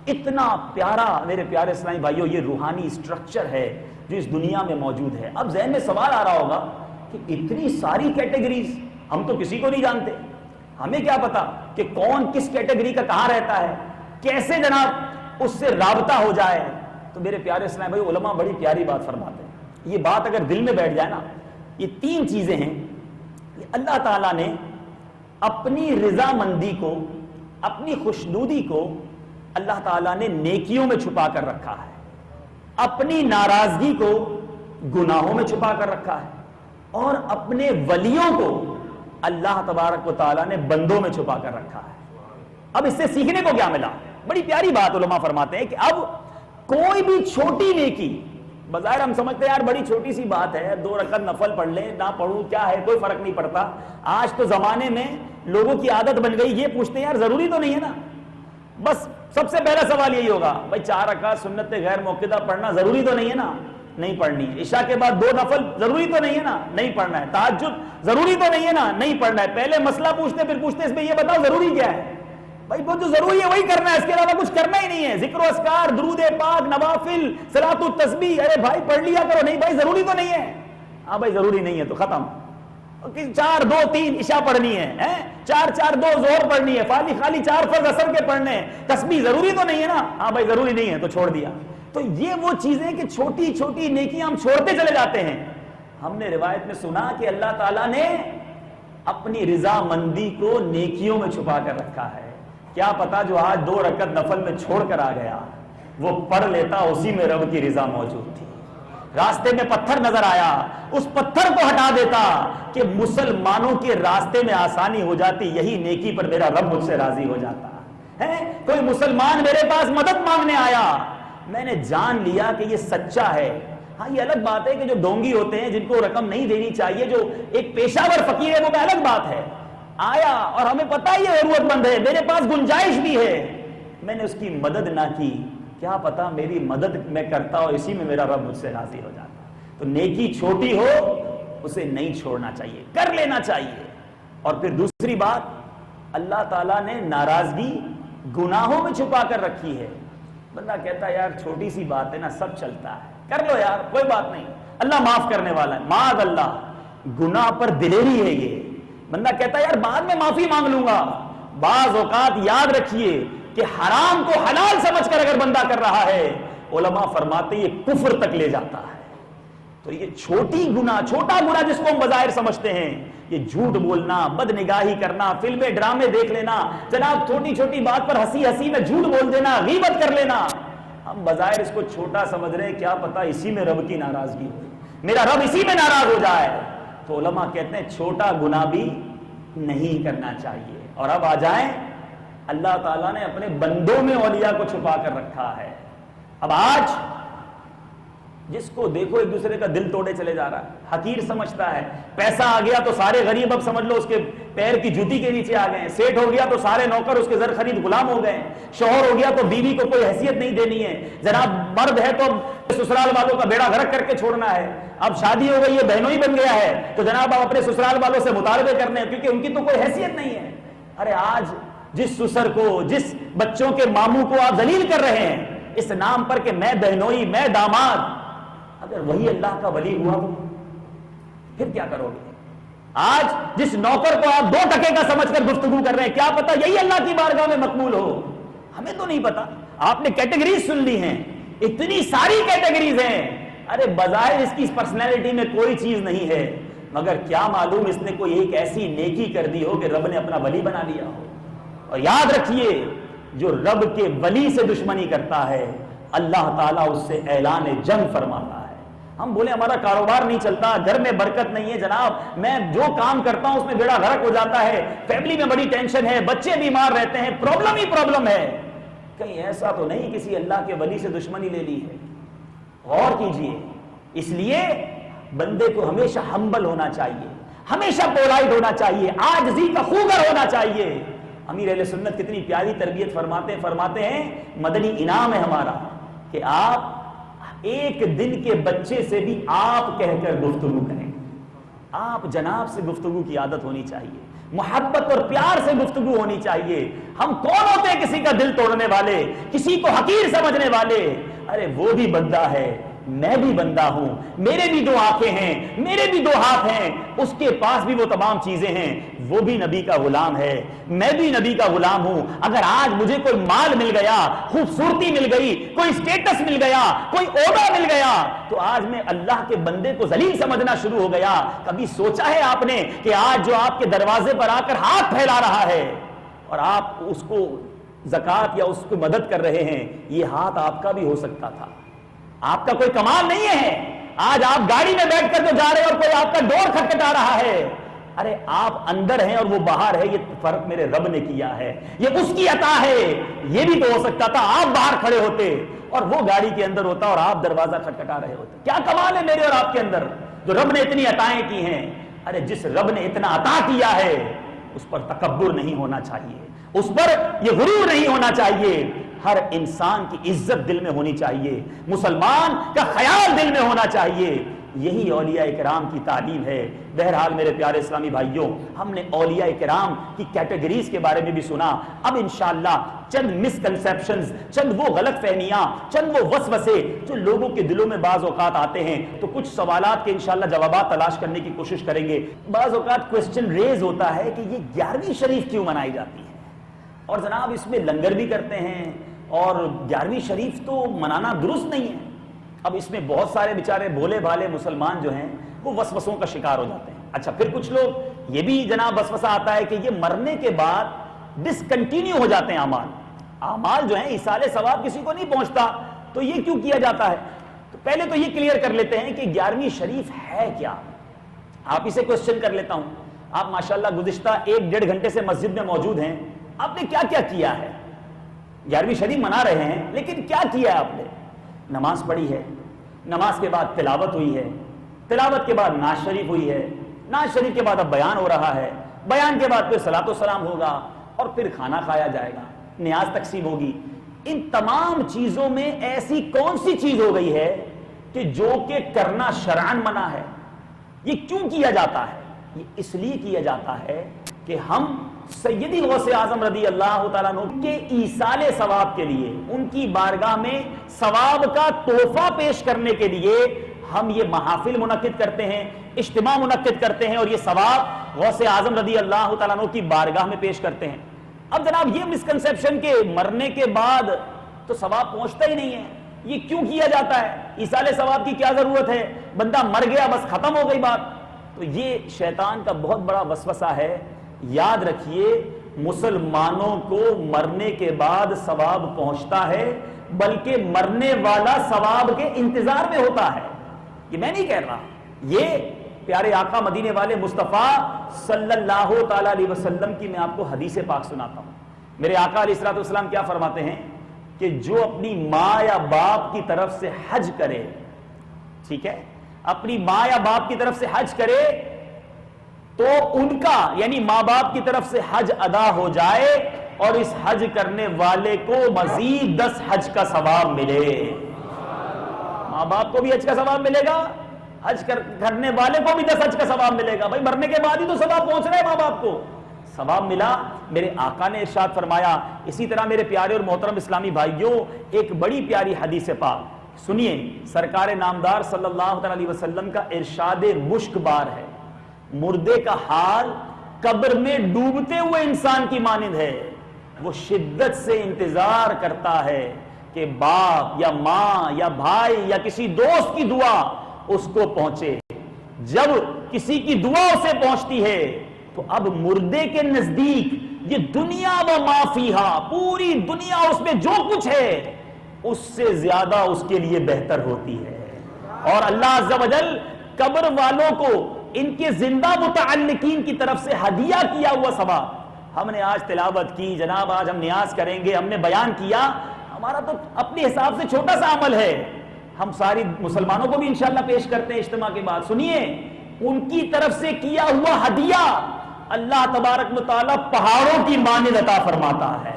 Speaker 1: اتنا پیارا میرے پیارے اسلامی بھائیوں یہ روحانی اسٹرکچر ہے جو اس دنیا میں موجود ہے۔ اب ذہن میں سوال آ رہا ہوگا کہ اتنی ساری کیٹیگریز، ہم تو کسی کو نہیں جانتے، ہمیں کیا پتا کہ کون کس کیٹیگری کا کہاں رہتا ہے، کیسے جناب اس سے رابطہ ہو جائے۔ تو میرے پیارے اسلامی بھائی علماء بڑی پیاری بات فرماتے ہیں، یہ بات اگر دل میں بیٹھ جائے نا، یہ 3 چیزیں ہیں کہ اللہ تعالیٰ نے اپنی رضا مندی کو، اپنی خوشنودی کو اللہ تعالیٰ نے نیکیوں میں چھپا کر رکھا ہے، اپنی ناراضگی کو گناہوں میں چھپا کر رکھا ہے، اور اپنے ولیوں کو اللہ تبارک و تعالیٰ نے بندوں میں چھپا کر رکھا ہے۔ اب اس سے سیکھنے کو کیا ملا؟ بڑی پیاری بات علماء فرماتے ہیں کہ اب کوئی بھی چھوٹی نیکی بظاہر ہم سمجھتے ہیں یار بڑی چھوٹی سی بات ہے، 2 رکعت نفل پڑھ لیں، نہ پڑھوں کیا ہے، کوئی فرق نہیں پڑتا. آج تو زمانے میں لوگوں کی عادت بن گئی، یہ پوچھتے ہیں یار ضروری تو نہیں ہے نا. بس سب سے پہلا سوال یہی ہوگا، بھائی 4 رکعت سنت غیر موقعہ پڑھنا ضروری تو نہیں ہے نا؟ نہیں پڑھنی ہے. عشاء کے بعد 2 نفل ضروری تو نہیں ہے نا؟ نہیں پڑھنا ہے. تہجد ضروری تو نہیں ہے نا؟ نہیں پڑھنا ہے. پہلے مسئلہ پوچھتے پھر پوچھتے اس میں یہ بتاؤ ضروری کیا ہے. بھائی وہ جو ضروری ہے وہی کرنا ہے، اس کے علاوہ کچھ کرنا ہی نہیں ہے. ذکر و اذکار، درود پاک، نوافل، صلاۃ التسبیح، ارے بھائی پڑھ لیا کرو. نہیں بھائی ضروری تو نہیں ہے. ہاں بھائی ضروری نہیں ہے تو ختم. 4 2 3 عشاء پڑھنی ہے، 4 4 2 ظہر پڑھنی ہے، خالی 4 فرض عصر کے پڑھنے ہیں. تسبیح ضروری تو نہیں ہے نا؟ ہاں بھائی ضروری نہیں ہے تو چھوڑ دیا. تو یہ وہ چیزیں کہ چھوٹی چھوٹی نیکیاں ہم چھوڑتے چلے جاتے ہیں. ہم نے روایت میں سنا کہ اللہ تعالیٰ نے اپنی رضا مندی کو نیکیوں میں چھپا کر رکھا ہے. کیا پتا جو آج 2 رکعت نفل میں چھوڑ کر آ گیا وہ پڑھ لیتا، اسی میں رب کی رضا موجود تھی. راستے میں پتھر نظر آیا، اس پتھر کو ہٹا دیتا کہ مسلمانوں کے راستے میں آسانی ہو جاتی. یہی نیکی پر میرا رب مجھ سے راضی ہو جاتا ہے. کوئی مسلمان میرے پاس مدد مانگنے آیا، میں نے جان لیا کہ یہ سچا ہے. ہاں یہ الگ بات ہے کہ جو ڈونگی ہوتے ہیں جن کو رقم نہیں دینی چاہیے، جو ایک پیشہ ور فقیر ہے، وہ بھی الگ بات ہے. آیا اور ہمیں پتہ ہے یہ ضرورت مند ہے، میرے پاس گنجائش بھی ہے، میں نے اس کی مدد نہ کی. کیا پتا میری مدد میں کرتا اور اسی میں میرا رب مجھ سے راضی ہو جاتا. تو نیکی چھوٹی ہو اسے نہیں چھوڑنا چاہیے، کر لینا چاہیے. اور پھر دوسری بات، اللہ تعالیٰ نے ناراضگی گناہوں میں چھپا کر رکھی ہے. بندہ کہتا ہے یار چھوٹی سی بات ہے نا، سب چلتا ہے، کر لو یار کوئی بات نہیں، اللہ معاف کرنے والا ہے. معاذ اللہ، گناہ پر دلیری ہے یہ. بندہ کہتا ہے یار بعد میں معافی مانگ لوں گا. بعض اوقات یاد رکھیے کہ حرام کو حلال سمجھ کر اگر بندہ کر رہا ہے، علماء فرماتے یہ کفر تک لے جاتا ہے. تو یہ چھوٹا گناہ جس کو ہم بظاہر سمجھتے ہیں، یہ جھوٹ بولنا، بد نگاہی کرنا، فلمیں ڈرامے دیکھ لینا، جناب چھوٹی چھوٹی بات پر ہنسی میں جھوٹ بول دینا، غیبت کر لینا، ہم بظاہر اس کو چھوٹا سمجھ رہے ہیں. کیا پتا اسی میں رب کی ناراضگی ہو، میرا رب اسی میں ناراض ہو جائے. تو علماء کہتے ہیں چھوٹا گناہ بھی نہیں کرنا چاہیے. اور اب آ جائیں، اللہ تعالیٰ نے اپنے بندوں میں اولیاء کو چھپا کر رکھا ہے. اب آج جس کو دیکھو ایک دوسرے کا دل توڑے چلے جا رہا ہے، حقیر سمجھتا ہے. پیسہ آ گیا تو سارے غریب اب سمجھ لو اس کے پیر کی جوتی کے نیچے آ گئے ہیں. سیٹ ہو گیا تو سارے نوکر اس کے زر خرید غلام ہو گئے. شوہر ہو گیا تو بیوی کو کوئی حیثیت نہیں دینی ہے. جناب مرد ہے تو سسرال والوں کا بیڑا غرق کر کے چھوڑنا ہے. اب شادی ہو گئی ہے، بہنوئی بن گیا ہے، تو جناب آپ اپنے سسرال والوں سے مطالبے کرنے ہیں کیونکہ ان کی تو کوئی حیثیت نہیں ہے. ارے آج جس سسر کو، جس بچوں کے ماموں کو آپ ذلیل کر رہے ہیں اس نام پر کہ میں بہنوئی، میں داماد، اگر وہی اللہ کا ولی ہوا تو پھر کیا کرو گے؟ آج جس نوکر کو آپ 2 ٹکے کا سمجھ کر گفتگو کر رہے ہیں، کیا پتا یہی اللہ کی بارگاہ میں مقبول ہو؟ ہمیں تو نہیں پتا. آپ نے کیٹیگریز سن لی ہیں، اتنی ساری کیٹیگریز ہیں. ارے بظاہر اس کی پرسنالٹی میں کوئی چیز نہیں ہے، مگر کیا معلوم اس نے کوئی ایک ایسی نیکی کر دی ہو کہ رب نے اپنا ولی بنا لیا ہو. اور یاد رکھیے، جو رب کے ولی سے دشمنی کرتا ہے اللہ تعالیٰ اس سے اعلان جنگ فرماتا ہے. ہم بولے ہمارا کاروبار نہیں چلتا، گھر میں برکت نہیں ہے، جناب میں جو کام کرتا ہوں اس میں بیڑا غرق ہو جاتا ہے، فیملی میں بڑی ٹینشن ہے، بچے بیمار رہتے ہیں، پرابلم ہی پرابلم ہے. کہیں ایسا تو نہیں کسی اللہ کے ولی سے دشمنی لے لی ہے؟ غور کیجئے. اس لیے بندے کو ہمیشہ ہمبل ہونا چاہیے، ہمیشہ پولائٹ ہونا چاہیے، عاجزی کا خوگر ہونا چاہیے. امیر اہل سنت کتنی پیاری تربیت فرماتے ہیں مدنی انعام ہے ہمارا کہ آپ ایک دن کے بچے سے بھی آپ کہہ کر گفتگو کریں. آپ جناب سے گفتگو کی عادت ہونی چاہیے، محبت اور پیار سے گفتگو ہونی چاہیے. ہم کون ہوتے ہیں کسی کا دل توڑنے والے، کسی کو حقیر سمجھنے والے؟ ارے وہ بھی بندہ ہے، میں بھی بندہ ہوں، میرے بھی 2 آنکھیں ہیں، میرے بھی 2 ہاتھ ہیں، اس کے پاس بھی وہ تمام چیزیں ہیں. وہ بھی نبی کا غلام ہے، میں بھی نبی کا غلام ہوں. اگر آج مجھے کوئی مال مل گیا، خوبصورتی مل گئی، کوئی اسٹیٹس مل گیا، کوئی عہدہ مل گیا، تو آج میں اللہ کے بندے کو ذلیل سمجھنا شروع ہو گیا. کبھی سوچا ہے آپ نے کہ آج جو آپ کے دروازے پر آ کر ہاتھ پھیلا رہا ہے اور آپ اس کو زکوٰۃ یا اس کو مدد کر رہے ہیں، یہ ہاتھ آپ کا بھی ہو سکتا تھا. آپ کا کوئی کمال نہیں ہے. آج آپ گاڑی میں بیٹھ کر تو جا رہے اور کوئی آپ کا ڈور کھٹکھٹا رہا ہے. ارے آپ اندر ہیں اور وہ باہر ہے، یہ فرق میرے رب نے کیا ہے، یہ اس کی عطا ہے۔ یہ بھی تو ہو سکتا تھا آپ باہر کھڑے ہوتے اور وہ گاڑی کے اندر ہوتا اور آپ دروازہ کھٹکھٹا رہے ہوتے۔ کیا کمال ہے میرے اور آپ کے اندر جو رب نے اتنی عطائیں کی ہیں۔ ارے جس رب نے اتنا عطا کیا ہے اس پر تکبر نہیں ہونا چاہیے، اس پر یہ غرور نہیں ہونا چاہیے۔ ہر انسان کی عزت دل میں ہونی چاہیے، مسلمان کا خیال دل میں ہونا چاہیے۔ یہی اولیاء کرام کی تعلیم ہے۔ بہرحال میرے پیارے اسلامی بھائیوں، ہم نے اولیاء کرام کی کیٹیگریز کے بارے میں بھی سنا۔ اب انشاءاللہ چند مسکنسیپشنز، چند وہ غلط فہمیاں، چند وہ وسوسے جو لوگوں کے دلوں میں بعض اوقات آتے ہیں، تو کچھ سوالات کے انشاءاللہ جوابات تلاش کرنے کی کوشش کریں گے۔ بعض اوقات کوسچن ریز ہوتا ہے کہ یہ 11ویں شریف کیوں منائی جاتی ہے، اور جناب اس میں لنگر بھی کرتے ہیں، اور 11ویں شریف تو منانا درست نہیں ہے۔ اب اس میں بہت سارے بیچارے بھولے بھالے مسلمان جو ہیں وہ وسوسوں کا شکار ہو جاتے ہیں۔ اچھا، پھر کچھ لوگ یہ بھی جناب وسوسہ آتا ہے کہ یہ مرنے کے بعد ڈسکنٹینیو ہو جاتے ہیں اعمال۔ اعمال جو ہیں ایصال ثواب کسی کو نہیں پہنچتا، تو یہ کیوں کیا جاتا ہے؟ تو پہلے تو یہ کلیئر کر لیتے ہیں کہ 11ویں شریف ہے کیا۔ آپ اسے کوسچن کر لیتا ہوں، آپ ماشاءاللہ گزشتہ 1-1.5 گھنٹے سے مسجد میں موجود ہیں، آپ نے کیا کیا کیا ہے؟ 11ویں شریف منا رہے ہیں لیکن کیا کیا ہے آپ نے؟ نماز پڑھی ہے، نماز کے بعد تلاوت ہوئی ہے، تلاوت کے بعد نعت شریف ہوئی ہے، نعت شریف کے بعد اب بیان ہو رہا ہے، بیان کے بعد پھر صلاۃ و سلام ہوگا، اور پھر کھانا کھایا جائے گا، نیاز تقسیم ہوگی۔ ان تمام چیزوں میں ایسی کون سی چیز ہو گئی ہے کہ جو کہ کرنا شرعاً منع ہے؟ یہ کیوں کیا جاتا ہے؟ یہ اس لیے کیا جاتا ہے کہ ہم سیدی غوث اعظم رضی اللہ تعالیٰ عنہ کے ایصال ثواب کے لیے، ان کی بارگاہ میں ثواب کا تحفہ پیش کرنے کے لیے ہم یہ محافل منعقد کرتے ہیں، اجتماع منعقد کرتے ہیں، اور یہ ثواب غوث اعظم رضی اللہ تعالیٰ عنہ کی بارگاہ میں پیش کرتے ہیں۔ اب جناب یہ مسکنسیپشن کہ مرنے کے بعد تو ثواب پہنچتا ہی نہیں ہے، یہ کیوں کیا جاتا ہے؟ ایصال ثواب کی کیا ضرورت ہے؟ بندہ مر گیا بس ختم ہو گئی بات۔ تو یہ شیطان کا بہت بڑا وسوسہ ہے۔ یاد رکھیے، مسلمانوں کو مرنے کے بعد ثواب پہنچتا ہے، بلکہ مرنے والا ثواب کے انتظار میں ہوتا ہے۔ یہ میں نہیں کہہ رہا، یہ پیارے آقا مدینے والے مصطفیٰ صلی اللہ تعالی علیہ وسلم کی میں آپ کو حدیث پاک سناتا ہوں۔ میرے آقا علیہ الصلوۃ والسلام کیا فرماتے ہیں کہ جو اپنی ماں یا باپ کی طرف سے حج کرے، ٹھیک ہے، اپنی ماں یا باپ کی طرف سے حج کرے تو ان کا یعنی ماں باپ کی طرف سے حج ادا ہو جائے، اور اس حج کرنے والے کو مزید 10 حج کا ثواب ملے۔ ماں باپ کو بھی حج کا ثواب ملے گا، حج کرنے والے کو بھی 10 حج کا ثواب ملے گا۔ بھائی مرنے کے بعد ہی تو ثواب پہنچ رہا ہے، ماں باپ کو ثواب ملا۔ میرے آقا نے ارشاد فرمایا۔ اسی طرح میرے پیارے اور محترم اسلامی بھائیوں، ایک بڑی پیاری حدیث پاک سنیے، سرکار نامدار صلی اللہ علیہ وسلم کا ارشاد مشک بار ہے، مردے کا حال قبر میں ڈوبتے ہوئے انسان کی مانند ہے، وہ شدت سے انتظار کرتا ہے کہ باپ یا ماں یا بھائی یا کسی دوست کی دعا اس کو پہنچے۔ جب کسی کی دعا اسے پہنچتی ہے تو اب مردے کے نزدیک یہ دنیا و ما فیہا، پوری دنیا اس میں جو کچھ ہے اس سے زیادہ اس کے لیے بہتر ہوتی ہے۔ اور اللہ عز و جل قبر والوں کو ان کے زندہ متعلقین کی طرف سے ہدیہ کیا ہوا ثواب۔ ہم نے آج تلاوت کی، جناب آج ہم نیاز کریں گے، ہم نے بیان کیا، ہمارا تو اپنے حساب سے چھوٹا سا عمل ہے، ہم ساری مسلمانوں کو بھی انشاءاللہ پیش کرتے ہیں اجتماع کے بعد۔ سنیے، ان کی طرف سے کیا ہوا ہدیہ اللہ تبارک و تعالیٰ پہاڑوں کی مانند عطا فرماتا ہے۔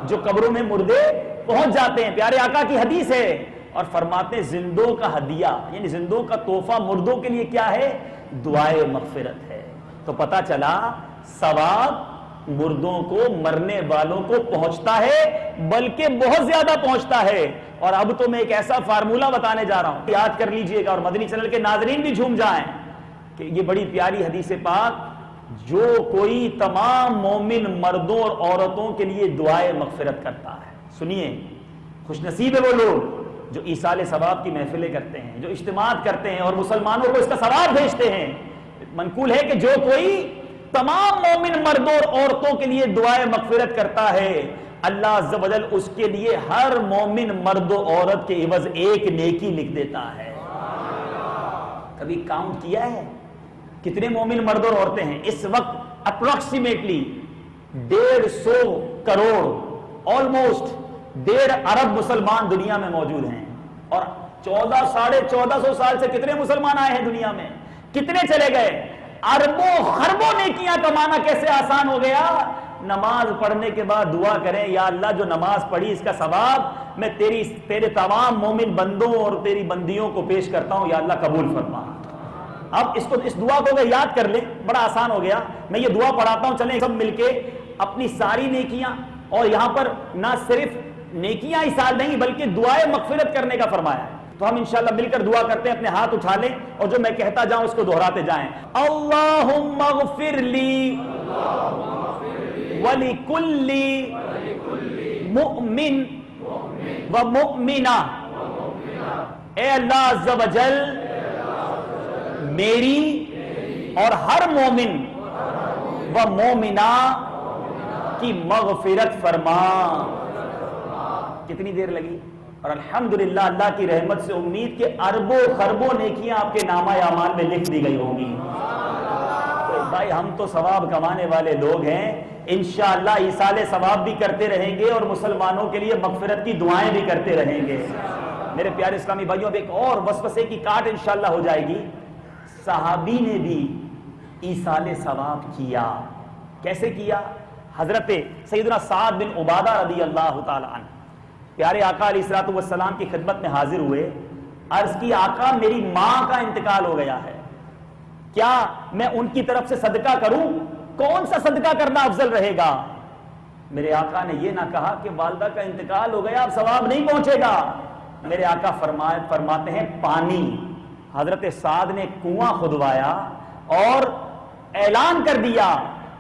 Speaker 1: جو قبروں میں مردے پہنچ جاتے ہیں، پیارے آقا کی حدیث ہے، اور فرماتے ہیں زندوں کا ہدیہ یعنی زندوں کا تحفہ مردوں کے لیے کیا ہے؟ دعائے مغفرت ہے۔ تو پتہ چلا ثواب مردوں کو، مرنے والوں کو پہنچتا ہے، بلکہ بہت زیادہ پہنچتا ہے۔ اور اب تو میں ایک ایسا فارمولہ بتانے جا رہا ہوں، یاد کر لیجئے گا، اور مدنی چینل کے ناظرین بھی جھوم جائیں کہ یہ بڑی پیاری حدیث پاک، جو کوئی تمام مومن مردوں اور عورتوں کے لیے دعائے مغفرت کرتا ہے۔ سنیے، خوش نصیب ہے وہ لوگ جو ایصال ثواب کی محفلیں کرتے ہیں، جو اجتماعات کرتے ہیں اور مسلمانوں کو اس کا ثواب بھیجتے ہیں۔ منقول ہے کہ جو کوئی تمام مومن مردوں اور عورتوں کے لیے دعائے مغفرت کرتا ہے، اللہ عز و جل اس کے لیے ہر مومن مرد و عورت کے عوض ایک نیکی لکھ دیتا ہے۔ کبھی کاؤنٹ کیا ہے کتنے مومن مرد اور عورتیں ہیں اس وقت؟ اپروکسیمیٹلی 150 کروڑ، آلموسٹ 1.5 ارب مسلمان دنیا میں موجود ہیں، اور 1400 سال سے کتنے مسلمان آئے ہیں دنیا میں، کتنے چلے گئے؟ اربوں خربوں نیکیاں کمانا کیسے آسان ہو گیا؟ نماز پڑھنے کے بعد دعا کریں، یا اللہ جو نماز پڑھی اس کا ثواب میں تیرے تمام مومن بندوں اور تیری بندیوں کو پیش کرتا ہوں، یا اللہ قبول فرما۔ اب اس دعا کو اگر یاد کر لیں بڑا آسان ہو گیا۔ میں یہ دعا پڑھاتا ہوں، چلیں سب مل کے اپنی ساری نیکیاں، اور یہاں پر نہ صرف نیکیاں ایصال نہیں بلکہ دعائے مغفرت کرنے کا فرمایا ہے، تو ہم انشاءاللہ مل کر دعا کرتے ہیں، اپنے ہاتھ اٹھا لیں اور جو میں کہتا جاؤں اس کو دہراتے جائیں۔ اللہم اغفر لی وَلِكُلِّ مُؤْمِن وَمُؤْمِنَةٍ، اے اللہ عز و جل میری اور ہر مومن و مومنہ کی مغفرت فرما۔ کتنی دیر لگی؟ اور الحمدللہ اللہ کی رحمت سے امید کہ اربوں خربوں نیکیاں آپ کے نامہ اعمال میں لکھ دی گئی ہوں گی۔ بھائی ہم تو ثواب کمانے والے لوگ ہیں، انشاءاللہ ایصال ثواب بھی کرتے رہیں گے اور مسلمانوں کے لیے مغفرت کی دعائیں بھی کرتے رہیں گے۔ میرے پیارے اسلامی بھائیوں، اب ایک اور وسوسے کی کاٹ انشاءاللہ ہو جائے گی۔ صحابی نے بھی ایصال ثواب کیا، کیسے کیا؟ حضرت سیدنا سعد بن عبادہ رضی اللہ تعالی عنہ پیارے آقا علیہ الصلوۃ والسلام کی خدمت میں حاضر ہوئے، عرض کی آقا میری ماں کا انتقال ہو گیا ہے، کیا میں ان کی طرف سے صدقہ کروں؟ کون سا صدقہ کرنا افضل رہے گا؟ میرے آقا نے یہ نہ کہا کہ والدہ کا انتقال ہو گیا اب ثواب نہیں پہنچے گا، میرے آقا فرماتے ہیں پانی۔ حضرت سعد نے کنواں کھدوایا اور اعلان کر دیا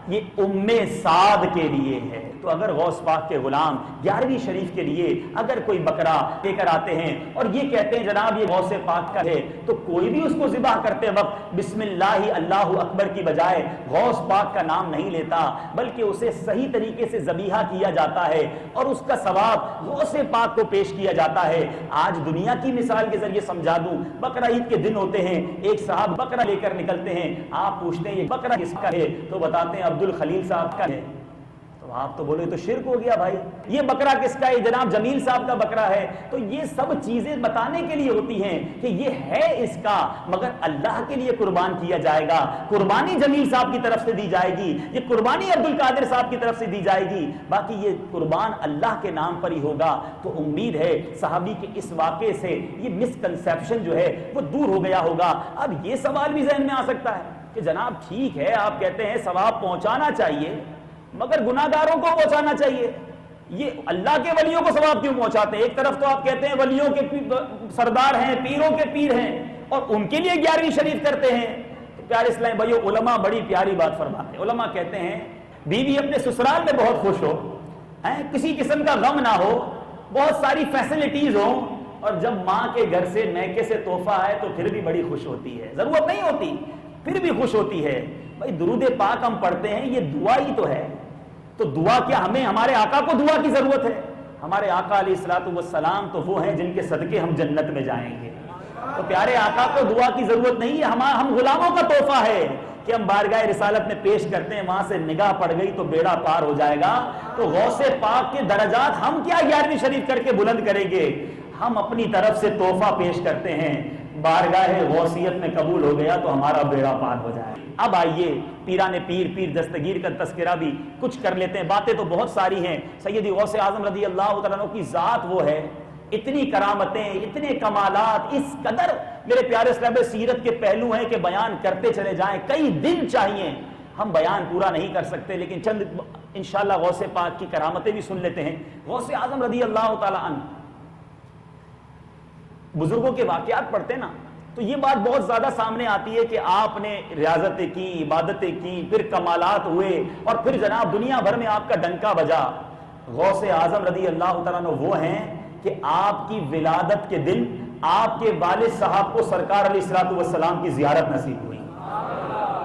Speaker 1: یہ ام سعد کے لیے ہے۔ تو اگر غوث پاک کے غلام 11ویں شریف کے لیے اگر کوئی بکرا لے کر آتے ہیں اور یہ کہتے ہیں جناب یہ غوث پاک کا ہے، تو کوئی بھی اس کو ذبح کرتے وقت بسم اللہ اللہ اکبر کی بجائے غوث پاک کا نام نہیں لیتا، بلکہ اسے صحیح طریقے سے ذبیحہ کیا جاتا ہے اور اس کا ثواب غوث پاک کو پیش کیا جاتا ہے۔ آج دنیا کی مثال کے ذریعے سمجھا دوں، بقرہ عید کے دن ہوتے ہیں، ایک صاحب بکرا لے کر نکلتے ہیں، آپ پوچھتے ہیں یہ بکرا کس کا ہے؟ تو بتاتے ہیں عبد الخلیل صاحب کا ہے۔ آپ تو بولے تو شرک ہو گیا بھائی، یہ بکرا کس کا ہے؟ جناب جمیل صاحب کا بکرا ہے۔ تو یہ سب چیزیں بتانے کے لیے ہوتی ہیں کہ یہ ہے اس کا، مگر اللہ کے لیے قربان کیا جائے گا، قربانی جمیل صاحب کی طرف سے دی جائے گی، یہ قربانی عبد القادر صاحب کی طرف سے دی جائے گی، باقی یہ قربان اللہ کے نام پر ہی ہوگا۔ تو امید ہے صحابی کے اس واقعے سے یہ مسکنسیپشن جو ہے وہ دور ہو گیا ہوگا۔ اب یہ سوال بھی ذہن میں آ سکتا ہے کہ جناب ٹھیک ہے آپ کہتے ہیں ثواب پہنچانا چاہیے مگر گناہگاروں کو پہنچانا چاہیے، یہ اللہ کے ولیوں کو ثواب کیوں پہنچاتے ہیں؟ ایک طرف تو آپ کہتے ہیں ولیوں کے سردار ہیں، پیروں کے پیر ہیں، اور ان کے لیے 11ویں شریف کرتے ہیں۔ تو پیارے اسلام بھائیو، علماء بڑی پیاری بات فرماتے ہیں۔ علماء کہتے ہیں بیوی اپنے سسرال میں بہت خوش ہو، کسی قسم کا غم نہ ہو، بہت ساری فیسلٹیز ہوں، اور جب ماں کے گھر سے میکے سے تحفہ ہے تو پھر بھی بڑی خوش ہوتی ہے، ضرورت نہیں ہوتی پھر بھی خوش ہوتی ہے۔ بھائی درود پاک ہم پڑھتے ہیں، یہ دعا ہی تو ہے، تو دعا کیا ہمیں ہمارے آقا کو دعا کی ضرورت ہے؟ ہمارے آقا علیہ الصلوۃ والسلام تو وہ ہیں جن کے صدقے ہم جنت میں جائیں گے، تو پیارے آقا کو دعا کی ضرورت نہیں ہے، ہم غلاموں کا تحفہ ہے کہ ہم بارگاہ رسالت میں پیش کرتے ہیں، وہاں سے نگاہ پڑ گئی تو بیڑا پار ہو جائے گا۔ تو غوث پاک کے درجات ہم کیا 11ویں شریف کر کے بلند کریں گے؟ ہم اپنی طرف سے تحفہ پیش کرتے ہیں، بارگاہ غوثیت میں قبول ہو گیا تو ہمارا بیڑا پار ہو جائے۔ اب آئیے پیران پیر دستگیر کا تذکرہ بھی کچھ کر لیتے ہیں، باتیں تو بہت ساری ہیں۔ سیدی غوث اعظم رضی اللہ تعالیٰ عنہ کی ذات وہ ہے، اتنی کرامتیں، اتنے کمالات، اس قدر میرے پیارے اسلام سیرت کے پہلو ہیں کہ بیان کرتے چلے جائیں، کئی دن چاہیے، ہم بیان پورا نہیں کر سکتے، لیکن چند انشاءاللہ غوث پاک کی کرامتیں بھی سن لیتے ہیں۔ غوث اعظم رضی اللہ تعالیٰ عنہ، بزرگوں کے واقعات پڑھتے نا تو یہ بات بہت زیادہ سامنے آتی ہے کہ آپ نے ریاضتیں کی، عبادتیں کی، پھر کمالات ہوئے، اور پھر جناب دنیا بھر میں آپ کا ڈنکا بجا۔ غوث اعظم رضی اللہ تعالیٰ عنہ وہ ہیں کہ آپ کی ولادت کے دن آپ کے والد صاحب کو سرکار علیہ الصلوۃ والسلام کی زیارت نصیب ہوئی۔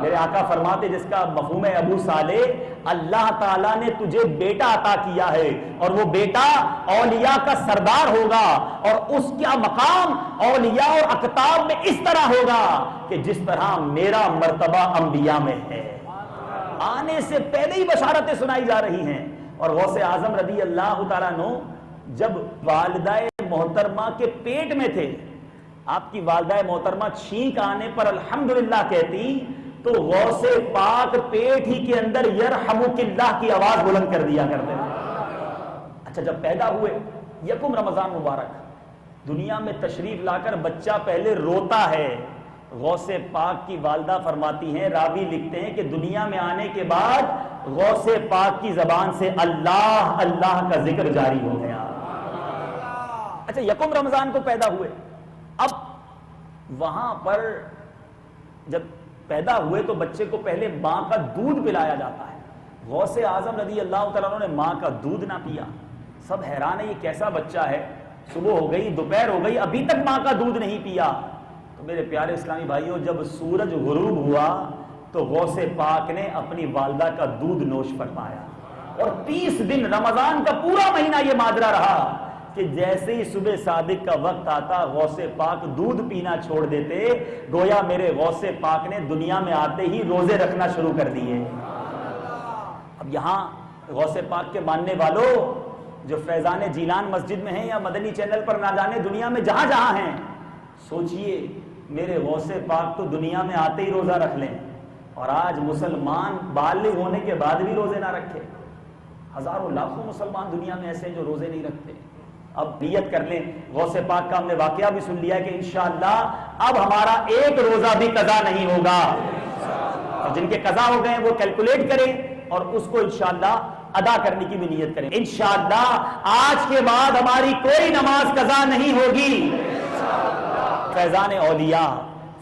Speaker 1: میرے آقا فرماتے جس کا مفہوم ہے ابو صالح، اللہ تعالیٰ نے تجھے بیٹا عطا کیا ہے اور وہ بیٹا اولیاء کا سردار ہوگا، اور اس کا مقام اولیاء اور اقطاب میں اس طرح ہوگا کہ جس طرح میرا مرتبہ انبیاء میں ہے، آنے سے پہلے ہی بشارتیں سنائی جا رہی ہیں۔ اور غوث اعظم رضی اللہ تعالیٰ عنہ جب والدہ محترمہ کے پیٹ میں تھے، آپ کی والدہ محترمہ چھینک آنے پر الحمدللہ کہتی تو غوث پاک پیٹ ہی کے اندر یرحمک اللہ کی آواز بلند کر دیا کرتے تھے۔ اچھا، جب پیدا ہوئے یکم رمضان مبارک، دنیا میں تشریف لا کر بچہ پہلے روتا ہے، غوث پاک کی والدہ فرماتی ہیں، راوی لکھتے ہیں کہ دنیا میں آنے کے بعد غوث پاک کی زبان سے اللہ اللہ کا ذکر جاری ہو گیا۔ اچھا، یکم رمضان کو پیدا ہوئے، اب وہاں پر جب پیدا ہوئے تو بچے کو پہلے ماں کا دودھ پلایا جاتا ہے۔ غوث اعظم رضی اللہ تعالیٰ عنہ نے ماں کا دودھ نہ پیا، سب حیران ہے یہ کیسا بچہ ہے، صبح ہو گئی دوپہر ہو گئی ابھی تک ماں کا دودھ نہیں پیا۔ تو میرے پیارے اسلامی بھائیوں، جب سورج غروب ہوا تو غوث پاک نے اپنی والدہ کا دودھ نوش فرمایا، اور 30 دن رمضان کا پورا مہینہ یہ ماجرا رہا کہ جیسے ہی صبح صادق کا وقت آتا غوث پاک دودھ پینا چھوڑ دیتے، گویا میرے غوث پاک نے دنیا میں آتے ہی روزے رکھنا شروع کر دیے۔ اب یہاں غوث پاک کے ماننے والوں جو فیضان جیلان مسجد میں ہیں یا مدنی چینل پر نہ جانے دنیا میں جہاں جہاں ہیں، سوچئے میرے غوث پاک تو دنیا میں آتے ہی روزہ رکھ لیں، اور آج مسلمان بالغ ہونے کے بعد بھی روزے نہ رکھے۔ ہزاروں لاکھوں مسلمان دنیا میں ایسے ہیں جو روزے نہیں رکھتے۔ اب نیت کر لیں، غوث پاک کا ہم نے واقعہ بھی سن لیا کہ انشاءاللہ اب ہمارا ایک روزہ بھی قضا نہیں ہوگا، اور جن کے قضا ہو گئے وہ کیلکولیٹ کریں اور اس کو انشاءاللہ ادا کرنے کی بھی نیت کریں۔ انشاءاللہ آج کے بعد ہماری کوئی نماز قضا نہیں ہوگی۔ فیضان اولیاء،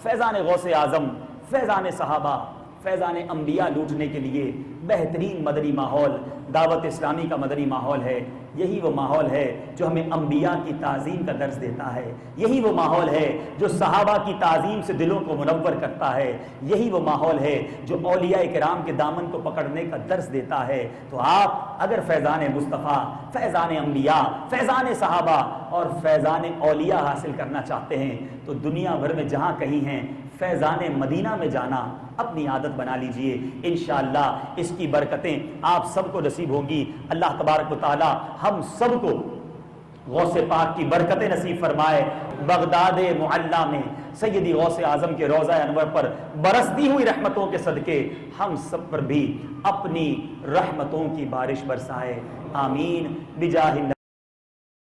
Speaker 1: فیضان غوث اعظم، فیضان صحابہ، فیضان انبیاء لوٹنے کے لیے بہترین مدنی ماحول دعوت اسلامی کا مدنی ماحول ہے۔ یہی وہ ماحول ہے جو ہمیں انبیاء کی تعظیم کا درس دیتا ہے، یہی وہ ماحول ہے جو صحابہ کی تعظیم سے دلوں کو منور کرتا ہے، یہی وہ ماحول ہے جو اولیاء کرام کے دامن کو پکڑنے کا درس دیتا ہے۔ تو آپ اگر فیضان مصطفیٰ، فیضان انبیاء، فیضان صحابہ اور فیضان اولیاء حاصل کرنا چاہتے ہیں تو دنیا بھر میں جہاں کہیں ہیں فیضان مدینہ میں جانا اپنی عادت بنا لیجئے۔ انشاءاللہ اس کی برکتیں آپ سب کو نصیب ہوں گی۔ اللہ تبارک و تعالی ہم سب کو غوث پاک کی برکتیں نصیب فرمائے۔ بغداد معلیٰ میں سیدی غوث اعظم کے روضہ انور پر برستی ہوئی رحمتوں کے صدقے ہم سب پر بھی اپنی رحمتوں کی بارش برسائے، آمین بجاہ